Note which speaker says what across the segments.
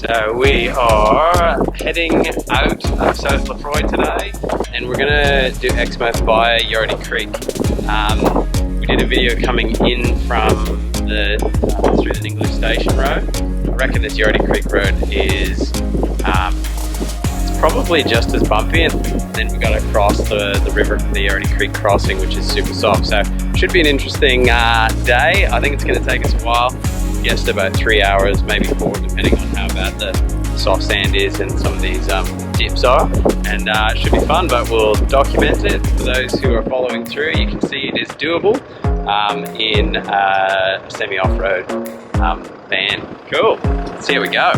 Speaker 1: So we are heading out of South Lefroy today, and we're gonna do Exmouth via Yardie Creek. We did a video coming in from the through the Ningaloo Station road. I reckon this Yardie Creek road is it's probably just as bumpy, and then we got to cross the river from the Yardie Creek crossing, which is super soft. So should be an interesting day. I think it's going to take us a while. Guessed about 3 hours, maybe 4, depending on how bad the soft sand is and some of these dips are. And it should be fun, but we'll document it. For those who are following through, you can see it is doable in a semi-off-road van. Cool, let's see how we go.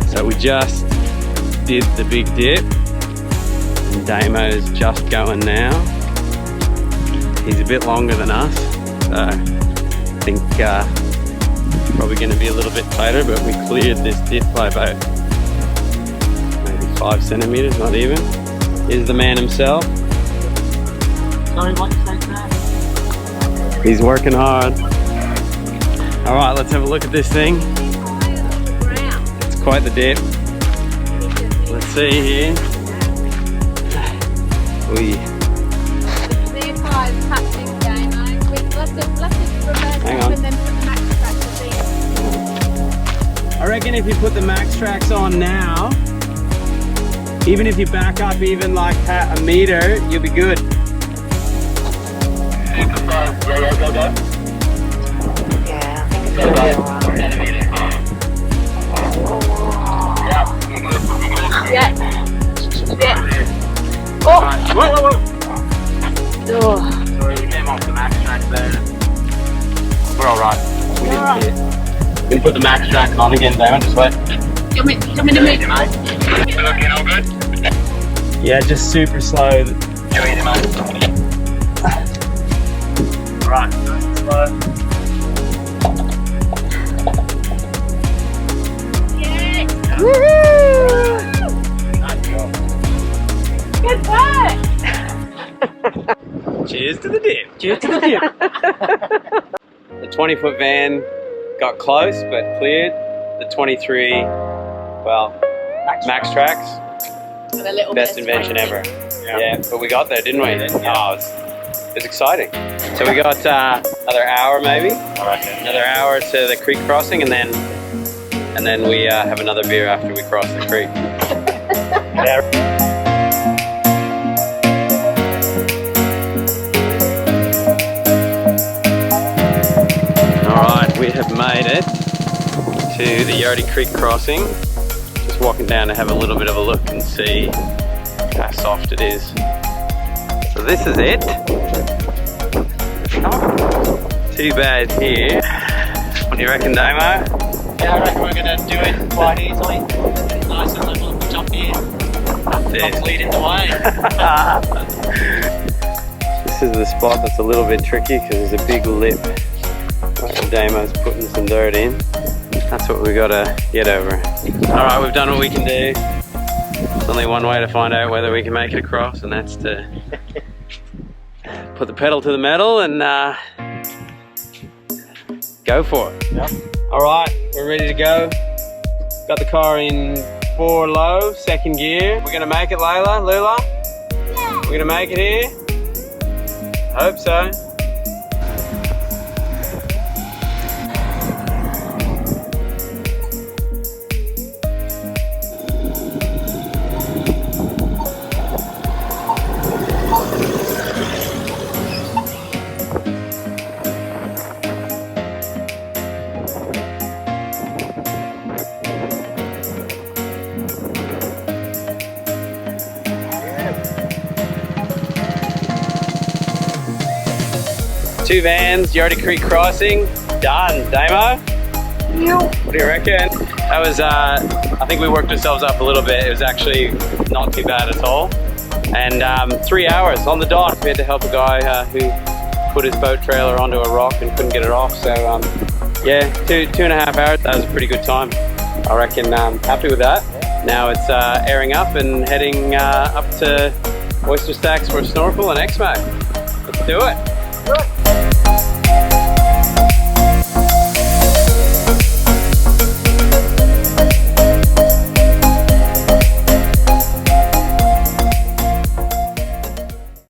Speaker 1: So we just did the big dip, and Damo's just going now. He's a bit longer than us, so I think probably going to be a little bit tighter, but we cleared this dip by about maybe 5 centimeters, not even. Here's the man himself.
Speaker 2: Sorry, what you say there?
Speaker 1: He's working hard. All right, let's have a look at this thing. It's quite the dip. Let's see here. Hang on. I reckon if you put the max tracks on now, even if you back up even like a meter, you'll be good.
Speaker 2: Yeah. Oh!
Speaker 1: Sorry, we came off the max track there. We're alright. We didn't hit. We can put the max track on again, Damon, just wait.
Speaker 2: Come in to me.
Speaker 1: You looking all good? Yeah, just super slow. You're easy, mate. Right, slow.
Speaker 2: Yeah.
Speaker 1: Woohoo! Nice job.
Speaker 2: Good work.
Speaker 1: Cheers to the dip. Cheers to the dip. The 20-foot van got close but cleared. The 23, well, max tracks. Best invention ever. Yeah, but we got there, didn't we? Oh, it was exciting. So we got another hour maybe. Another hour to the creek crossing, and then we have another beer after we cross the creek. Alright, we have made it to the Yardie Creek crossing. Just walking down to have a little bit of a look and see how soft it is. So this is it. Not too bad here. What do you reckon, Damo?
Speaker 2: Yeah, I reckon we're going to do it quite easily. Nice and little jump in. Not leading the way.
Speaker 1: This is the spot that's a little bit tricky because there's a big lip. Damo's putting some dirt in. That's what we got to get over. Alright, we've done what we can do. There's only one way to find out whether we can make it across, and that's to put the pedal to the metal and go for it.
Speaker 2: Yep.
Speaker 1: Alright, we're ready to go. Got the car in 4 low, second gear. We're gonna make it, Layla, Lula?
Speaker 3: Yeah.
Speaker 1: We're gonna make it here? Hope so. Two vans, Yardie Creek crossing, done. Damo? What do you reckon? That was, I think we worked ourselves up a little bit. It was actually not too bad at all. And 3 hours on the dot. We had to help a guy who put his boat trailer onto a rock and couldn't get it off. So yeah, 2.5 hours. That was a pretty good time. I reckon happy with that. Now it's airing up and heading up to Oyster Stacks for a snorkel and Exmouth. Let's do it.